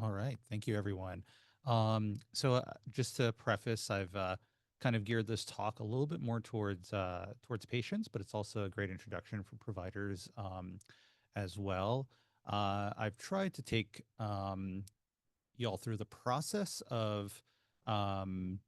All right. Thank you, everyone. Just to preface, I've kind of geared this talk a little bit more towards patients, but it's also a great introduction for providers as well. I've tried to take y'all through the process of um,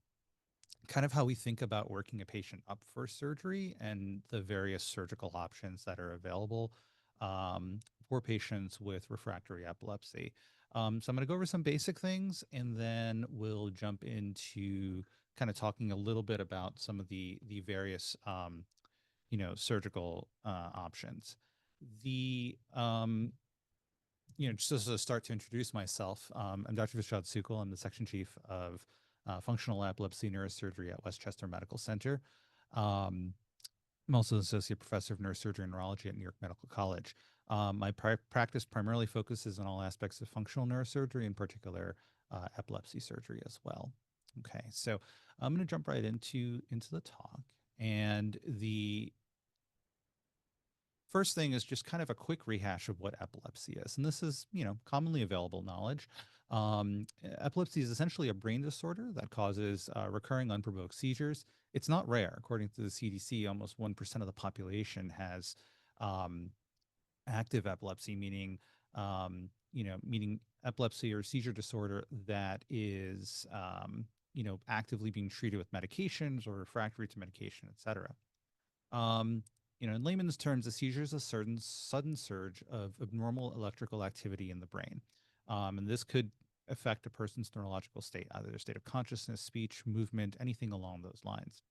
kind of how we think about working a patient up for surgery and the various surgical options that are available for patients with refractory epilepsy. So I'm going to go over some basic things, and then we'll jump into kind of talking a little bit about some of the various surgical options. The Just as a start to introduce myself, I'm Dr. Vishad Sukul. I'm the section chief of functional epilepsy neurosurgery at Westchester Medical Center. Um, I'm also an associate professor of neurosurgery and neurology at New York Medical College. My practice primarily focuses on all aspects of functional neurosurgery, in particular epilepsy surgery as well. Okay, so I'm going to jump right into the talk, and the first thing is just kind of a quick rehash of what epilepsy is. And this is, commonly available knowledge. Epilepsy is essentially a brain disorder that causes recurring unprovoked seizures. It's not rare. According to the CDC, almost 1% of the population has um, active epilepsy, meaning epilepsy or seizure disorder that is, actively being treated with medications or refractory to medication, et cetera. Um, in layman's terms, a seizure is a certain sudden surge of abnormal electrical activity in the brain. And this could affect a person's neurological state, either their state of consciousness, speech, movement, anything along those lines.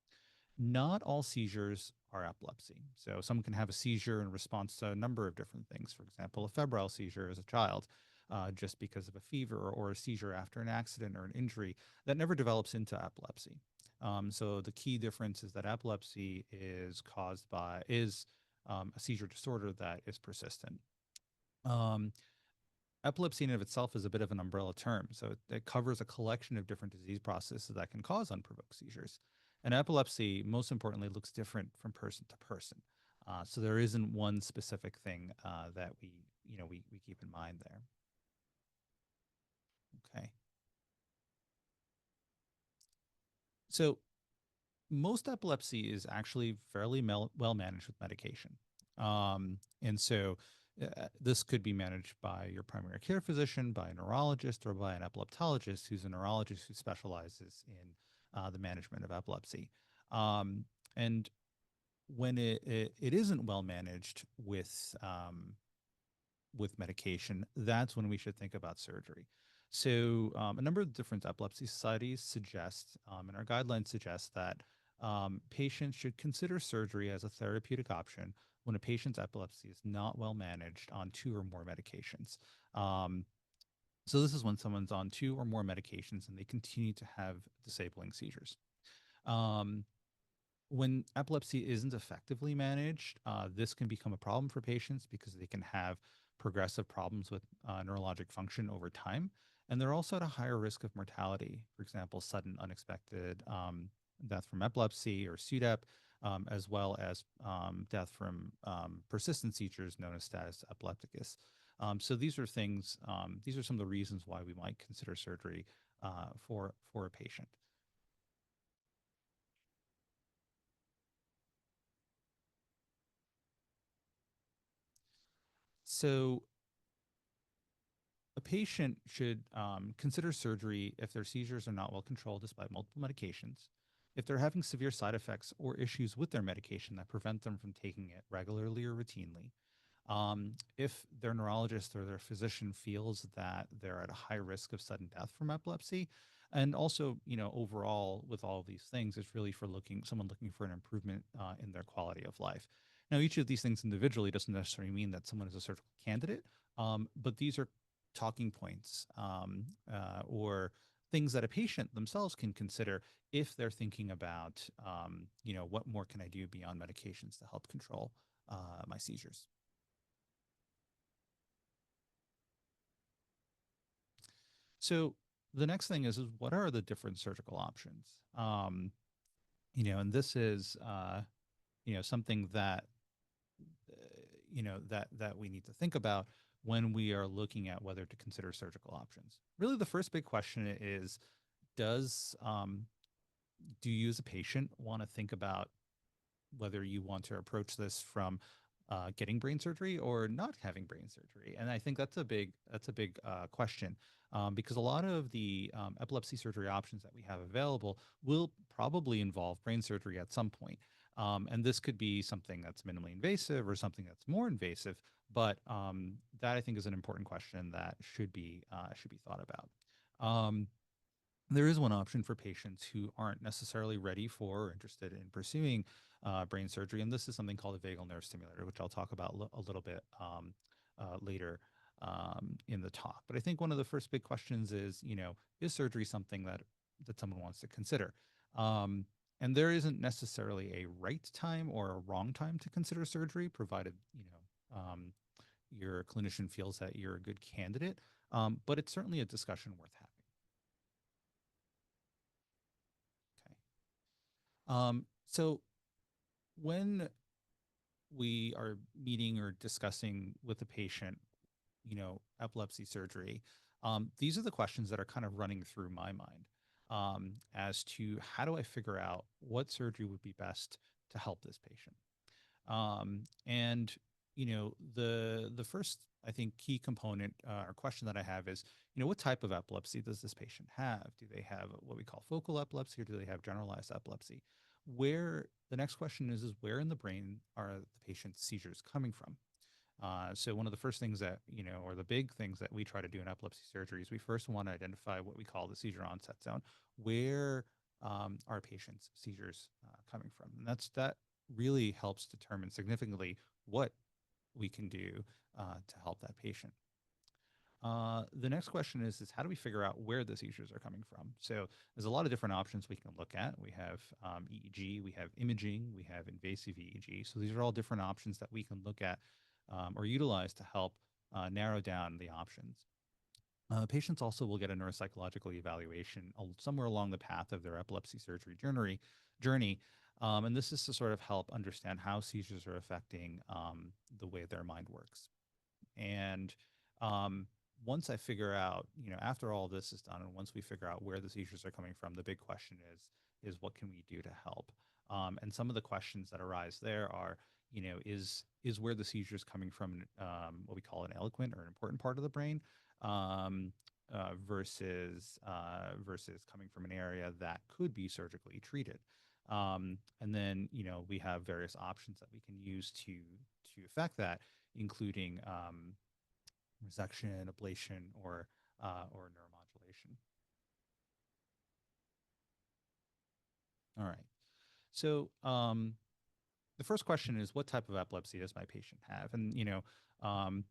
Not all seizures are epilepsy. So someone can have a seizure in response to a number of different things. For example, a febrile seizure as a child, just because of a fever, or a seizure after an accident or an injury that never develops into epilepsy. So the key difference is that epilepsy is a seizure disorder that is persistent. Um, Epilepsy in and of itself is a bit of an umbrella term. So it covers a collection of different disease processes that can cause unprovoked seizures. And epilepsy, most importantly, looks different from person to person. So there isn't one specific thing that we keep in mind there. Okay. So most epilepsy is actually fairly well managed with medication. And so this could be managed by your primary care physician, by a neurologist, or by an epileptologist who's a neurologist who specializes in the management of epilepsy. Um, and when it isn't well managed with medication, that's when we should think about surgery. So, a number of different epilepsy societies suggest, and our guidelines suggest that patients should consider surgery as a therapeutic option when a patient's epilepsy is not well managed on two or more medications. Um, so, this is when someone's on two or more medications and they continue to have disabling seizures. Um, when epilepsy isn't effectively managed, this can become a problem for patients because they can have progressive problems with neurologic function over time. And they're also at a higher risk of mortality, for example, sudden unexpected death from epilepsy or SUDEP, as well as death from persistent seizures known as status epilepticus. So these are some of the reasons why we might consider surgery for a patient. So a patient should consider surgery if their seizures are not well controlled despite multiple medications, if they're having severe side effects or issues with their medication that prevent them from taking it regularly or routinely, if their neurologist or their physician feels that they're at a high risk of sudden death from epilepsy, and also, overall with all of these things, it's really for someone looking for an improvement in their quality of life. Now, each of these things individually doesn't necessarily mean that someone is a surgical candidate, but these are talking points or things that a patient themselves can consider if they're thinking about, what more can I do beyond medications to help control my seizures. So the next thing is what are the different surgical options? And this is something that that we need to think about when we are looking at whether to consider surgical options. Really, the first big question is, does do you as a patient want to think about whether you want to approach this from getting brain surgery or not having brain surgery? And I think that's a big question, because a lot of the epilepsy surgery options that we have available will probably involve brain surgery at some point. And this could be something that's minimally invasive or something that's more invasive, but that I think is an important question that should be thought about. Um, there is one option for patients who aren't necessarily ready for or interested in pursuing brain surgery, and this is something called a vagal nerve stimulator, which I'll talk about a little bit later in the talk. But I think one of the first big questions is, is surgery something that someone wants to consider? Um, and there isn't necessarily a right time or a wrong time to consider surgery, provided your clinician feels that you're a good candidate. But it's certainly a discussion worth having. Okay. So when we are meeting or discussing with a patient, epilepsy surgery, these are the questions that are kind of running through my mind, as to how do I figure out what surgery would be best to help this patient. And the first, I think, key component or question that I have is, what type of epilepsy does this patient have? Do they have what we call focal epilepsy, or do they have generalized epilepsy? Where the next question is where in the brain are the patient's seizures coming from? So one of the first things that, or the big things that we try to do in epilepsy surgery is we first want to identify what we call the seizure onset zone. Where are patients' seizures coming from? And that really helps determine significantly what we can do to help that patient. The next question is how do we figure out where the seizures are coming from? So there's a lot of different options we can look at. We have EEG, we have imaging, we have invasive EEG. So these are all different options that we can look at or utilize to help narrow down the options. Patients also will get a neuropsychological evaluation somewhere along the path of their epilepsy surgery journey. And this is to sort of help understand how seizures are affecting the way their mind works. And um, once I figure out, after all this is done, and once we figure out where the seizures are coming from, the big question is what can we do to help? And some of the questions that arise there are, is where the seizure is coming from what we call an eloquent or an important part of the brain, um, versus coming from an area that could be surgically treated. And then, we have various options that we can use to affect that, including resection, ablation, or neuromodulation. All right. So the first question is, what type of epilepsy does my patient have? And um,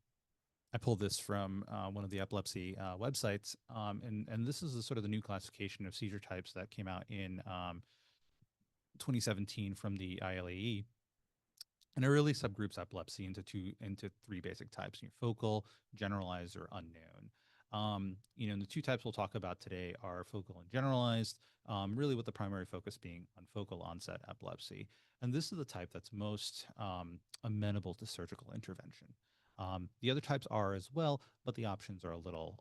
I pulled this from one of the epilepsy websites, and this is the sort of the new classification of seizure types that came out in 2017 from the ILAE. And it really subgroups epilepsy into three basic types: focal, generalized, or unknown. And the two types we'll talk about today are focal and generalized, really with the primary focus being on focal onset epilepsy. And this is the type that's most amenable to surgical intervention. The other types are as well, but the options are a little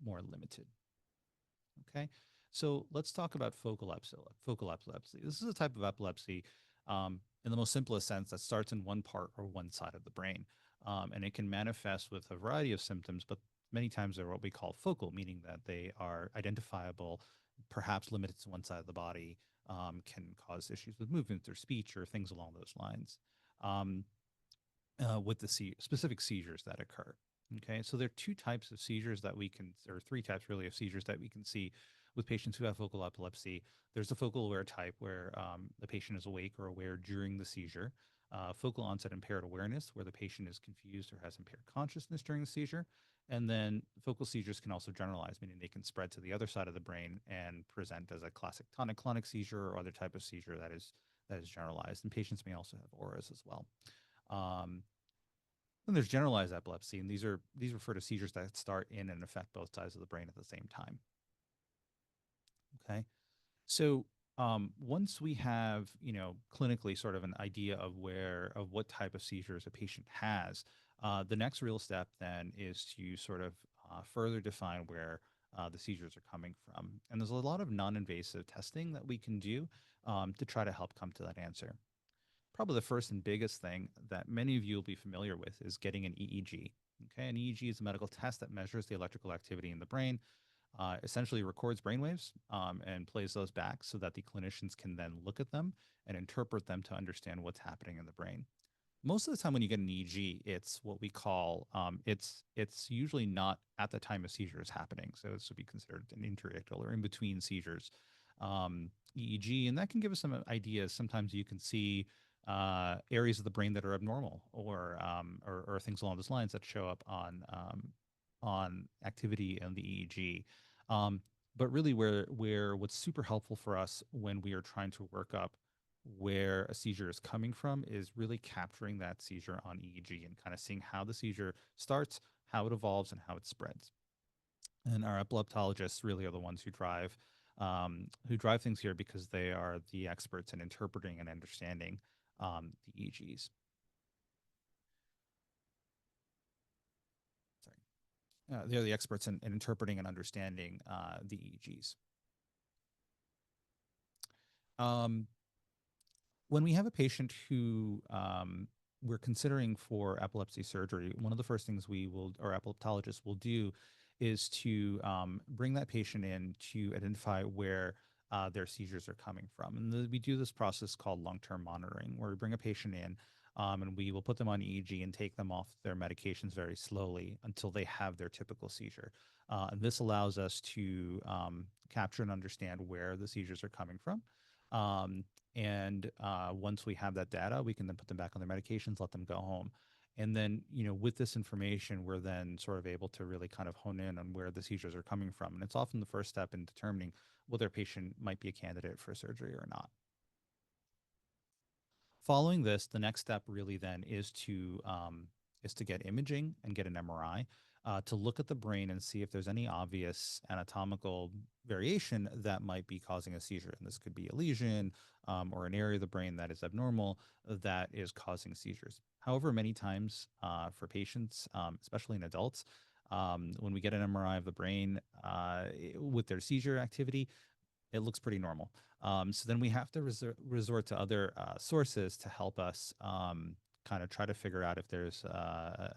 more limited. Okay, so let's talk about focal epilepsy. This is a type of epilepsy, in the most simplest sense, that starts in one part or one side of the brain. And it can manifest with a variety of symptoms, but many times they're what we call focal, meaning that they are identifiable, perhaps limited to one side of the body, can cause issues with movement or speech or things along those lines. Um, with the specific seizures that occur. Okay, so there are two types of seizures that we can, or three types really of seizures that we can see with patients who have focal epilepsy. There's the focal aware type where the patient is awake or aware during the seizure. Focal onset impaired awareness, where the patient is confused or has impaired consciousness during the seizure. And then focal seizures can also generalize, meaning they can spread to the other side of the brain and present as a classic tonic-clonic seizure or other type of seizure that is generalized. And patients may also have auras as well. Um, then there's generalized epilepsy, and these refer to seizures that start in and affect both sides of the brain at the same time. Okay, so once we have clinically sort of an idea of what type of seizures a patient has, The next real step then is to sort of further define where the seizures are coming from. And there's a lot of non-invasive testing that we can do to try to help come to that answer. Probably the first and biggest thing that many of you will be familiar with is getting an EEG. Okay, an EEG is a medical test that measures the electrical activity in the brain, essentially records brainwaves and plays those back so that the clinicians can then look at them and interpret them to understand what's happening in the brain. Most of the time when you get an EEG, it's what we call it's usually not at the time a seizure is happening, so this would be considered an intractable or in between seizures EEG, and that can give us some ideas. Sometimes you can see areas of the brain that are abnormal, or things along those lines that show up on activity in the EEG. Um, but really, where what's super helpful for us when we are trying to work up where a seizure is coming from is really capturing that seizure on EEG and kind of seeing how the seizure starts, how it evolves, and how it spreads. And our epileptologists really are the ones who drive things here because they are the experts in interpreting and understanding the EEGs. Sorry, they're the experts in interpreting and understanding the EEGs. Um, when we have a patient who we're considering for epilepsy surgery, one of the first things our epileptologist will do is to bring that patient in to identify where their seizures are coming from. And we do this process called long-term monitoring, where we bring a patient in and we will put them on EEG and take them off their medications very slowly until they have their typical seizure. And this allows us to capture and understand where the seizures are coming from. Um, and once we have that data, we can then put them back on their medications, let them go home. And then, with this information, we're then sort of able to really kind of hone in on where the seizures are coming from. And it's often the first step in determining whether a patient might be a candidate for surgery or not. Following this, the next step really then is to get imaging and get an MRI to look at the brain and see if there's any obvious anatomical variation that might be causing a seizure. And this could be a lesion or an area of the brain that is abnormal that is causing seizures. However, many times for patients, especially in adults, when we get an MRI of the brain with their seizure activity, it looks pretty normal. So then we have to resort to other sources to help us kind of try to figure out if there's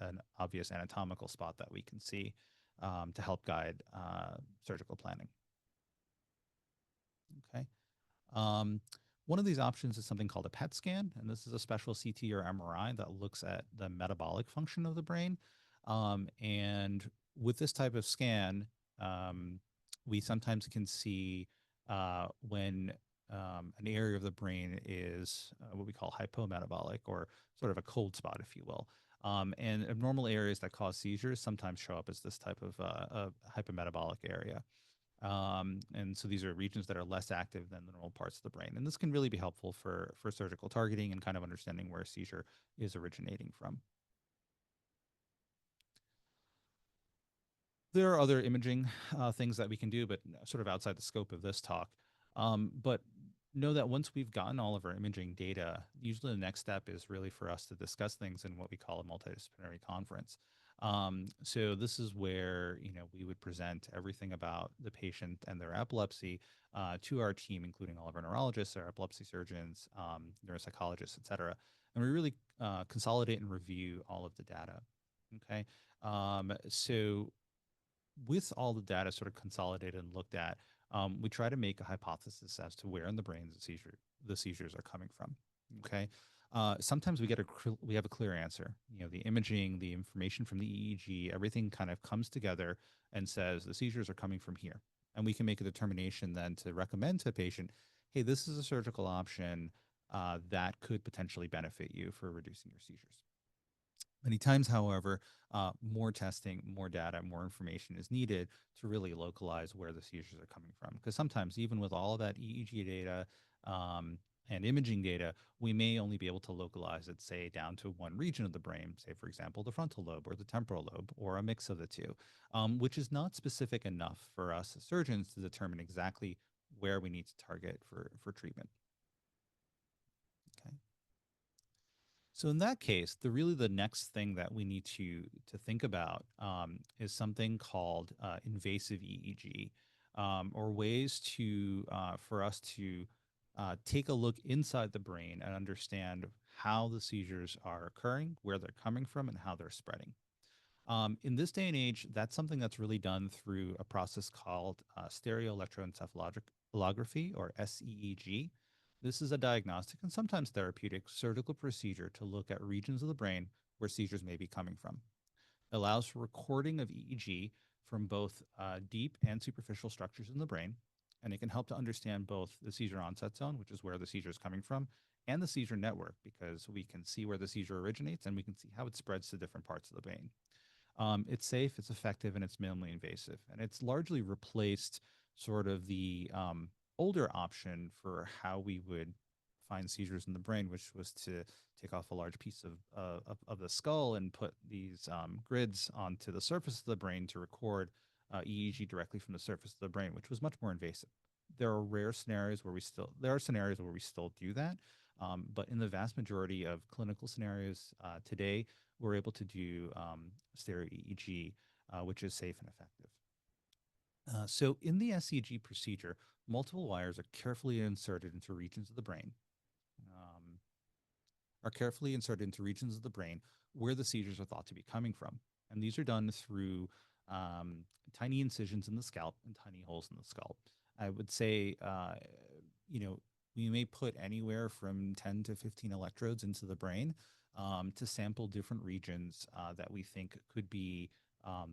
an obvious anatomical spot that we can see to help guide surgical planning. Okay. Um, One of these options is something called a PET scan, and this is a special CT or MRI that looks at the metabolic function of the brain. And with this type of scan, we sometimes can see when an area of the brain is what we call hypometabolic, or sort of a cold spot, if you will. And abnormal areas that cause seizures sometimes show up as this type of hypometabolic area. And so these are regions that are less active than the normal parts of the brain. And this can really be helpful for surgical targeting and kind of understanding where a seizure is originating from. There are other imaging things that we can do, but sort of outside the scope of this talk. But know that once we've gotten all of our imaging data, usually the next step is really for us to discuss things in what we call a multidisciplinary conference. So this is where we would present everything about the patient and their epilepsy to our team, including all of our neurologists, our epilepsy surgeons, neuropsychologists, et cetera. And we really consolidate and review all of the data. Okay. So with all the data sort of consolidated and looked at, we try to make a hypothesis as to where in the brain the seizures are coming from. Okay. Sometimes we have a clear answer. The imaging, the information from the EEG, everything kind of comes together and says the seizures are coming from here. And we can make a determination then to recommend to a patient, hey, this is a surgical option that could potentially benefit you for reducing your seizures. Many times, however, more testing, more data, more information is needed to really localize where the seizures are coming from. Because sometimes, even with all of that EEG data and imaging data, we may only be able to localize it, say, down to one region of the brain, say, for example, the frontal lobe or the temporal lobe, or a mix of the two, which is not specific enough for us as surgeons to determine exactly where we need to target for treatment. Okay. So in that case, the next thing that we need to think about is something called invasive EEG, or ways to for us to take a look inside the brain and understand how the seizures are occurring, where they're coming from, and how they're spreading. In this day and age, that's something that's really done through a process called stereoelectroencephalography, or SEEG. This is a diagnostic and sometimes therapeutic surgical procedure to look at regions of the brain where seizures may be coming from. It allows for recording of EEG from both deep and superficial structures in the brain, and it can help to understand both the seizure onset zone, which is where the seizure is coming from, and the seizure network, because we can see where the seizure originates and we can see how it spreads to different parts of the brain. It's safe, it's effective, and it's minimally invasive. And it's largely replaced sort of the older option for how we would find seizures in the brain, which was to take off a large piece of the skull and put these grids onto the surface of the brain to record EEG directly from the surface of the brain, which was much more invasive. There are rare scenarios where there are scenarios where we still do that, but in the vast majority of clinical scenarios today, we're able to do stereo EEG, which is safe and effective. So in the SEG procedure, multiple wires are carefully inserted into regions of the brain, um, where the seizures are thought to be coming from. And these are done through tiny incisions in the scalp and tiny holes in the skull. I would say, you know, we may put anywhere from 10 to 15 electrodes into the brain to sample different regions that we think could be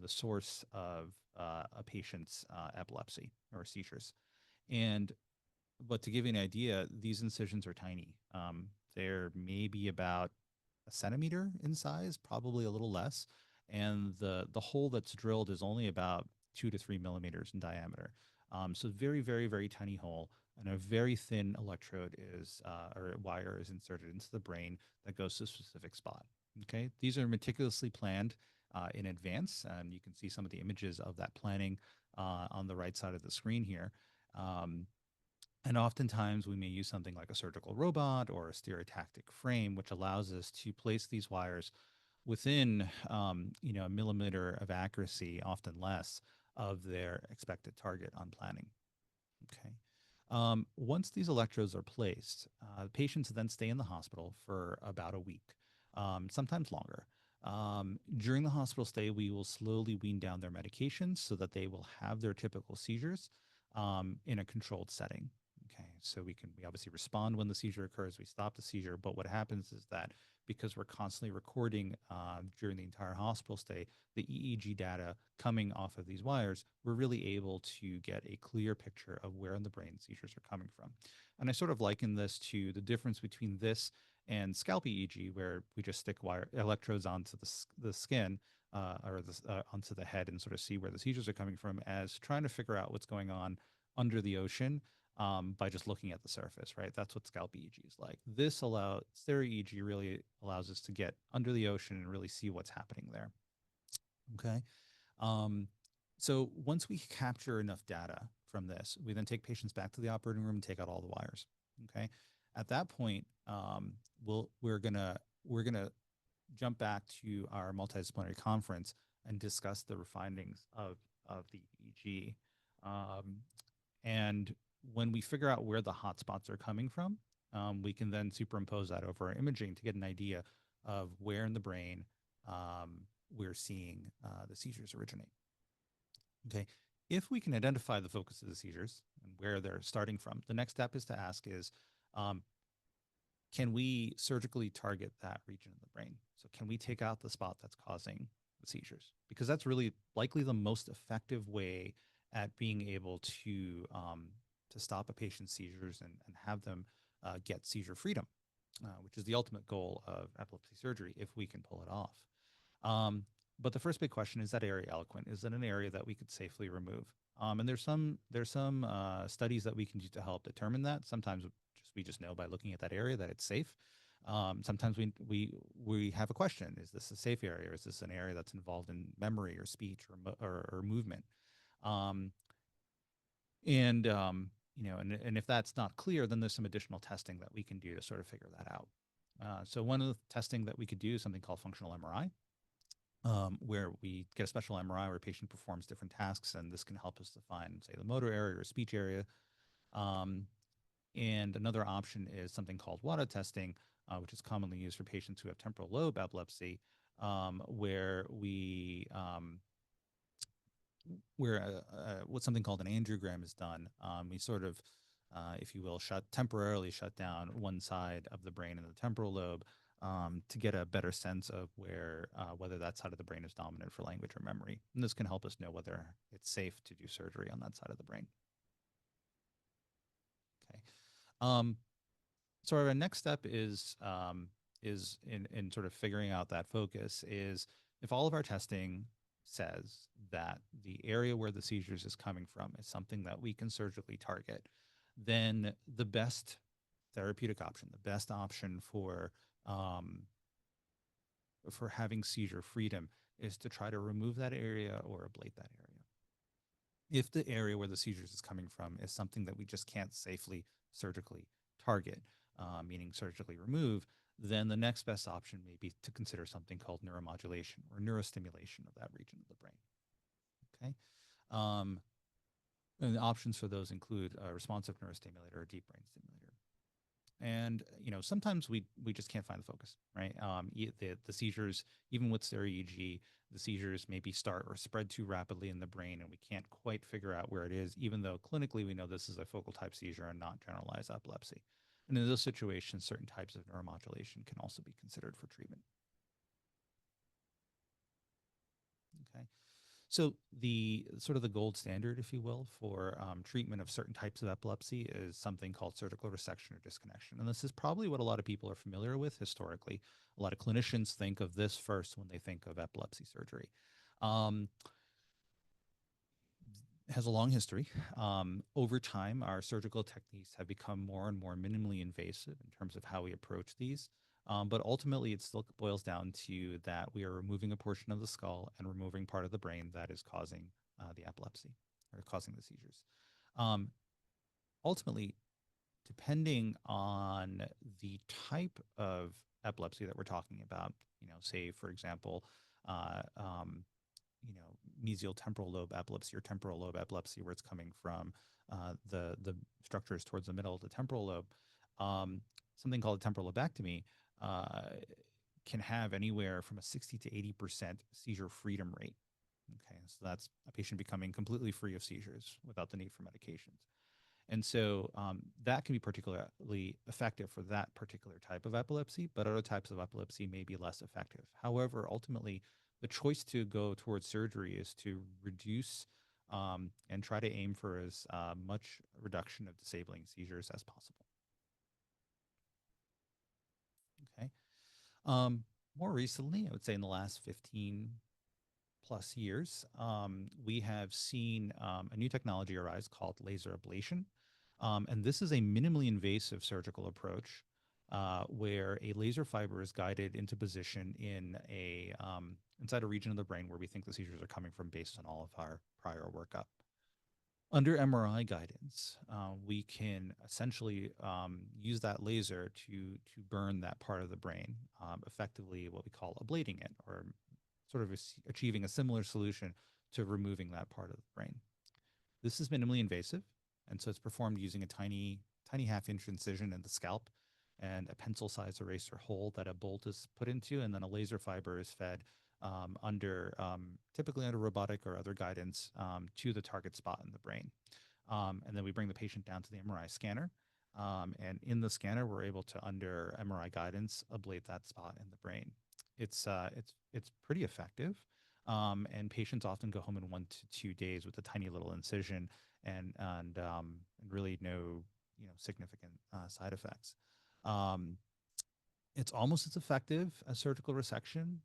the source of a patient's epilepsy or seizures. And but to give you an idea, these incisions are tiny. They're maybe about a centimeter in size, probably a little less, and the hole that's drilled is only about 2 to 3 millimeters in diameter. So very, very, very tiny hole, and a very thin electrode or wire is inserted into the brain that goes to a specific spot. Okay, these are meticulously planned in advance, and you can see some of the images of that planning on the right side of the screen here. Um, and oftentimes we may use something like a surgical robot or a stereotactic frame, which allows us to place these wires within, a millimeter of accuracy, often less, of their expected target on planning. Okay. Once these electrodes are placed, patients then stay in the hospital for about a week, sometimes longer. During the hospital stay, we will slowly wean down their medications so that they will have their typical seizures in a controlled setting. Okay, so we obviously respond when the seizure occurs, we stop the seizure, but what happens is that because we're constantly recording during the entire hospital stay the EEG data coming off of these wires, we're really able to get a clear picture of where in the brain seizures are coming from. And I sort of liken this to the difference between this and scalp EEG, where we just stick wire electrodes onto the skin onto the head and sort of see where the seizures are coming from, as trying to figure out what's going on under the ocean by just looking at the surface, right? That's what scalp EEG is like. Stereo EEG really allows us to get under the ocean and really see what's happening there. Okay. Um, so once we capture enough data from this, we then take patients back to the operating room and take out all the wires. Okay. At that point, we're gonna jump back to our multidisciplinary conference and discuss the findings of the EEG. Um, and when we figure out where the hotspots are coming from, we can then superimpose that over our imaging to get an idea of where in the brain we're seeing the seizures originate. Okay. If we can identify the focus of the seizures and where they're starting from, the next step is to ask is, um, can we surgically target that region of the brain? So can we take out the spot that's causing the seizures? Because that's really likely the most effective way at being able to stop a patient's seizures and have them get seizure freedom, which is the ultimate goal of epilepsy surgery if we can pull it off. But the first big question is that area eloquent? Is it an area that we could safely remove? And there's some studies that we can do to help determine that. Sometimes we just know by looking at that area that it's safe. Sometimes we have a question: is this a safe area? Or is this an area that's involved in memory or speech or movement? Um, and if that's not clear, then there's some additional testing that we can do to sort of figure that out. So one of the testing that we could do is something called functional MRI, where we get a special MRI where a patient performs different tasks, and this can help us define, say, the motor area or speech area. Um, and another option is something called WADA testing, which is commonly used for patients who have temporal lobe epilepsy, where we where what something called an angiogram is done. We sort of, if you will, temporarily shut down one side of the brain in the temporal lobe to get a better sense of whether that side of the brain is dominant for language or memory. And this can help us know whether it's safe to do surgery on that side of the brain. Okay. Um, so our next step is in sort of figuring out that focus is if all of our testing says that the area where the seizures is coming from is something that we can surgically target, then the best therapeutic option, the best option for having seizure freedom is to try to remove that area or ablate that area. If the area where the seizures is coming from is something that we just can't safely surgically target, meaning surgically remove, then the next best option may be to consider something called neuromodulation or neurostimulation of that region of the brain. Okay. Um, and the options for those include a responsive neurostimulator or deep brain stimulator. And sometimes we just can't find the focus, right? The seizures, even with stereo EEG, the seizures maybe start or spread too rapidly in the brain, and we can't quite figure out where it is, even though clinically we know this is a focal type seizure and not generalized epilepsy. And in those situations, certain types of neuromodulation can also be considered for treatment. Okay. So the sort of the gold standard, if you will, for treatment of certain types of epilepsy is something called surgical resection or disconnection. And this is probably what a lot of people are familiar with historically. A lot of clinicians think of this first when they think of epilepsy surgery. Um, has a long history. Over time, our surgical techniques have become more and more minimally invasive in terms of how we approach these. But ultimately, it still boils down to that we are removing a portion of the skull and removing part of the brain that is causing the epilepsy or causing the seizures. Um, Ultimately, depending on the type of epilepsy that we're talking about, say, for example, uh, um, mesial temporal lobe epilepsy or temporal lobe epilepsy, where it's coming from the structures towards the middle of the temporal lobe. Something called a temporal lobectomy uh, can have anywhere from a 60 to 80% seizure freedom rate. Okay, so that's a patient becoming completely free of seizures without the need for medications. And so that can be particularly effective for that particular type of epilepsy, but other types of epilepsy may be less effective. However, ultimately, the choice to go towards surgery is to reduce and try to aim for as much reduction of disabling seizures as possible. Okay. More recently, I would say in the last 15 plus years, we have seen a new technology arise called laser ablation. And this is a minimally invasive surgical approach where a laser fiber is guided into position inside a region of the brain where we think the seizures are coming from based on all of our prior workup. Under MRI guidance, we can essentially use that laser to burn that part of the brain, effectively what we call ablating it, or sort of achieving a similar solution to removing that part of the brain. This is minimally invasive, and so it's performed using a tiny half-inch incision in the scalp and a pencil-sized eraser hole that a bolt is put into, and then a laser fiber is fed typically under robotic or other guidance to the target spot in the brain. And then we bring the patient down to the MRI scanner. And in the scanner, we're able to, under MRI guidance, ablate that spot in the brain. It's pretty effective. And patients often go home in 1 to 2 days with a tiny little incision and really no significant side effects. It's almost as effective as surgical resection,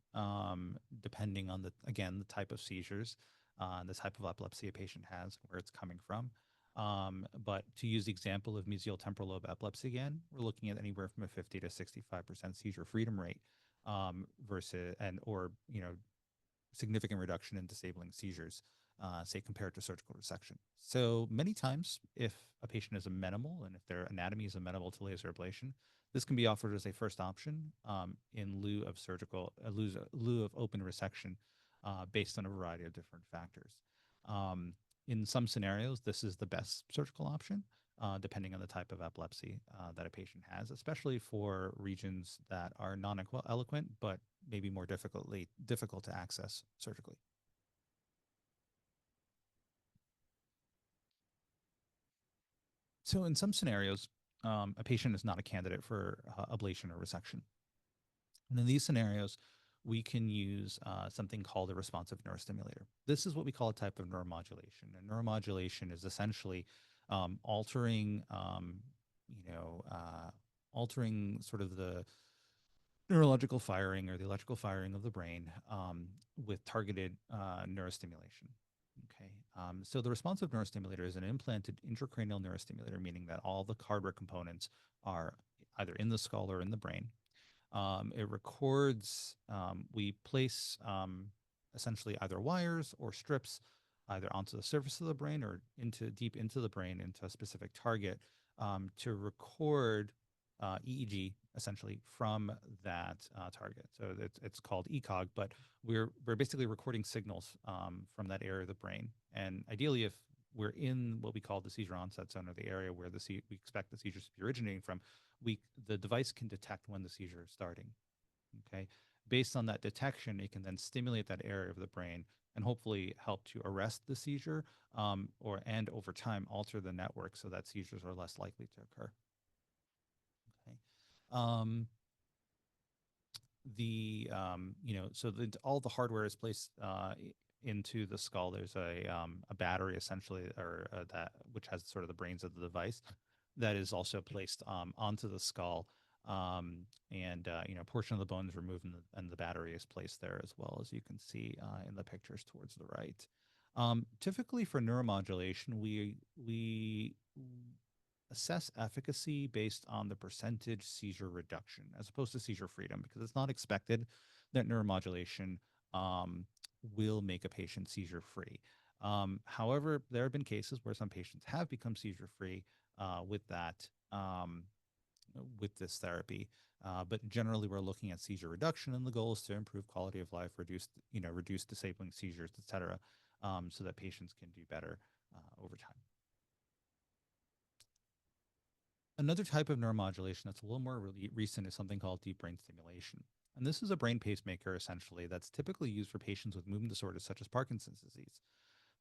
depending on the type of seizures, the type of epilepsy a patient has, where it's coming from. But to use the example of mesial temporal lobe epilepsy again, we're looking at anywhere from a 50 to 65% seizure freedom rate versus significant reduction in disabling seizures, say compared to surgical resection. So many times, if a patient is amenable and if their anatomy is amenable to laser ablation, This can be offered as a first option in lieu of surgical, lieu of open resection, based on a variety of different factors. Um, in some scenarios, this is the best surgical option, depending on the type of epilepsy that a patient has, especially for regions that are non-eloquent, but maybe more difficult to access surgically. So in some scenarios, a patient is not a candidate for ablation or resection. And in these scenarios, we can use something called a responsive neurostimulator. This is what we call a type of neuromodulation. And neuromodulation is essentially altering, altering sort of the neurological firing or the electrical firing of the brain with targeted neurostimulation. Okay, so the responsive neurostimulator is an implanted intracranial neurostimulator, meaning that all the hardware components are either in the skull or in the brain. It records, we place essentially either wires or strips either onto the surface of the brain or deep into the brain into a specific target to record EEG essentially from that target. So it's called ECOG, but we're basically recording signals from that area of the brain. And ideally, if we're in what we call the seizure onset zone, or the area where we expect the seizures to be originating from, the device can detect when the seizure is starting. Okay, based on that detection, it can then stimulate that area of the brain and hopefully help to arrest the seizure, and over time alter the network so that seizures are less likely to occur. Okay. Um, all the hardware is placed into the skull. There's a battery essentially, or that which has sort of the brains of the device, that is also placed onto the skull, a portion of the bone is removed, and the battery is placed there as well, as you can see in the pictures towards the right. Typically for neuromodulation, we assess efficacy based on the percentage seizure reduction as opposed to seizure freedom, because it's not expected that neuromodulation will make a patient seizure free. However, there have been cases where some patients have become seizure free with this therapy. But generally, we're looking at seizure reduction, and the goal is to improve quality of life, reduce disabling seizures, et cetera, so that patients can do better over time. Another type of neuromodulation that's a little more recent is something called deep brain stimulation. And this is a brain pacemaker, essentially, that's typically used for patients with movement disorders such as Parkinson's disease.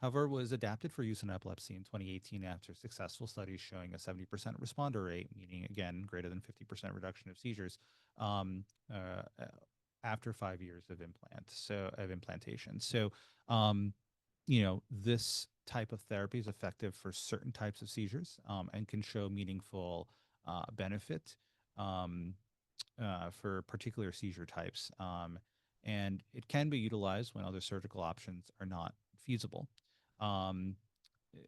However, it was adapted for use in epilepsy in 2018 after successful studies showing a 70% responder rate, meaning, again, greater than 50% reduction of seizures um, uh, after 5 years of implantation. So, this type of therapy is effective for certain types of seizures and can show meaningful benefit for particular seizure types. And it can be utilized when other surgical options are not feasible. Um, eh,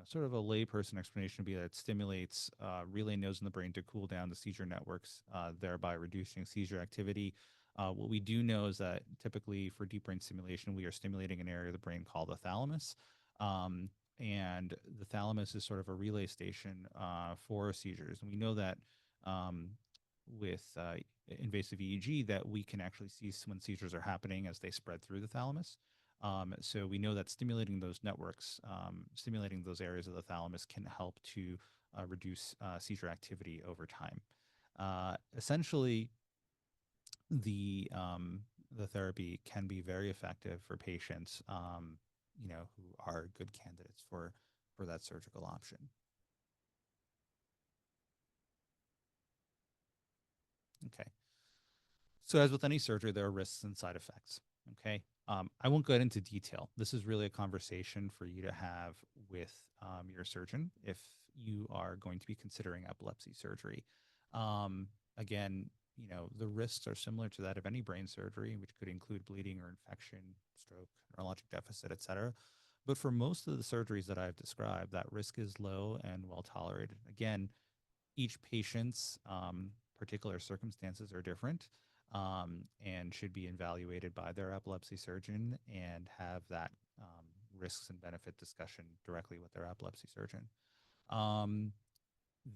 Sort of a layperson explanation would be that it stimulates relay nodes in the brain to cool down the seizure networks, thereby reducing seizure activity. What we do know is that typically for deep brain stimulation, we are stimulating an area of the brain called the thalamus. And the thalamus is sort of a relay station for seizures. And we know that with invasive EEG that we can actually see when seizures are happening as they spread through the thalamus. So we know that stimulating those networks, stimulating those areas of the thalamus can help to reduce seizure activity over time. Essentially, the therapy can be very effective for patients, who are good candidates for that surgical option. Okay. So as with any surgery, there are risks and side effects. Okay. I won't go into detail. This is really a conversation for you to have with your surgeon if you are going to be considering epilepsy surgery. Again, the risks are similar to that of any brain surgery, which could include bleeding or infection, stroke, neurologic deficit, et cetera. But for most of the surgeries that I've described, that risk is low and well tolerated. Again, each patient's particular circumstances are different and should be evaluated by their epilepsy surgeon and have that risks and benefit discussion directly with their epilepsy surgeon. Um,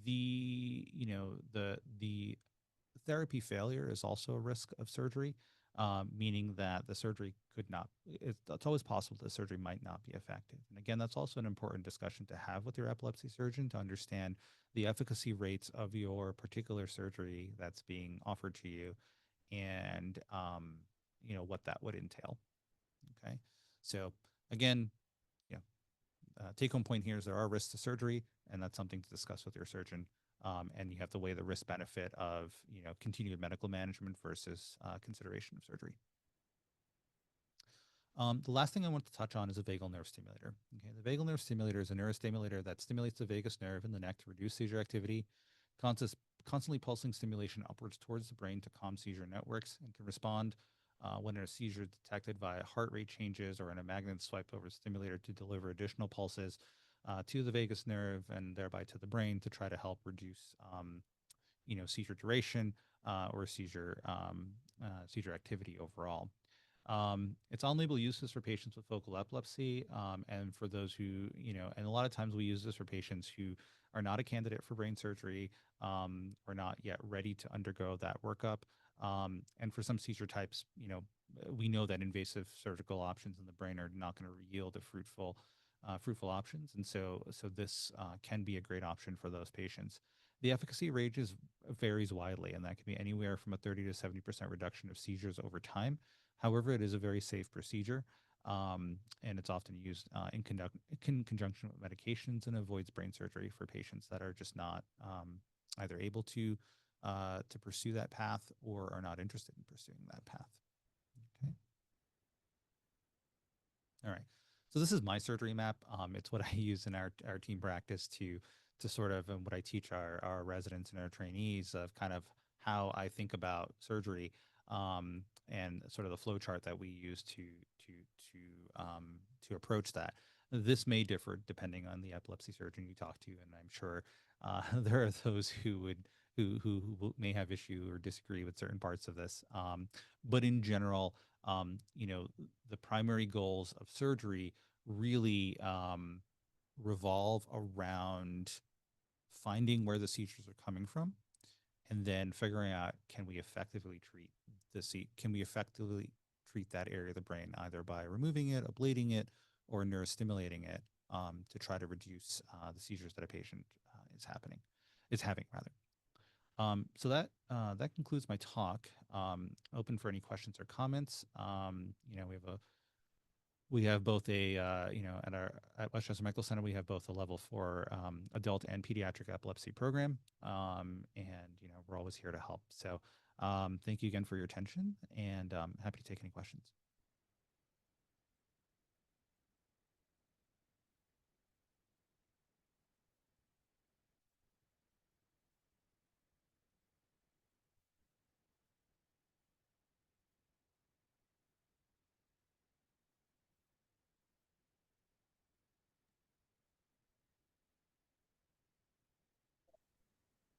The therapy failure is also a risk of surgery, meaning that the surgery could not, it's always possible that surgery might not be effective. And again, that's also an important discussion to have with your epilepsy surgeon to understand the efficacy rates of your particular surgery that's being offered to you and, what that would entail. Okay. So again, yeah, take home point here is there are risks to surgery, and that's something to discuss with your surgeon. And you have to weigh the risk benefit of continued medical management versus consideration of surgery. The last thing I want to touch on is a vagal nerve stimulator. Okay, the vagal nerve stimulator is a neurostimulator that stimulates the vagus nerve in the neck to reduce seizure activity, constantly pulsing stimulation upwards towards the brain to calm seizure networks, and can respond when a seizure is detected via heart rate changes or in a magnet swipe over the stimulator to deliver additional pulses to the vagus nerve and thereby to the brain to try to help reduce, seizure duration or seizure activity overall. It's on-label uses for patients with focal epilepsy, and for those who, and a lot of times we use this for patients who are not a candidate for brain surgery, or not yet ready to undergo that workup. And for some seizure types, we know that invasive surgical options in the brain are not going to yield a fruitful options, and so this can be a great option for those patients. The efficacy ranges varies widely, and that can be anywhere from a 30 to 70% reduction of seizures over time. However, it is a very safe procedure, and it's often used in conjunction with medications and avoids brain surgery for patients that are just not either able to pursue that path or are not interested in pursuing that path. Okay. All right. So this is my surgery map. It's what I use in our team practice to sort of, and what I teach our residents and our trainees of kind of how I think about surgery, and sort of the flow chart that we use to approach that. This may differ depending on the epilepsy surgeon you talk to, and I'm sure there are those who may have issue or disagree with certain parts of this. But in general, the primary goals of surgery really revolve around finding where the seizures are coming from, and then figuring out can we effectively treat that area of the brain either by removing it, ablating it, or neurostimulating it, to try to reduce the seizures that a patient is having rather. So that concludes my talk. Open for any questions or comments. We have both at Westchester Medical Center, we have both a level 4 adult and pediatric epilepsy program. And we're always here to help. So thank you again for your attention, and happy to take any questions.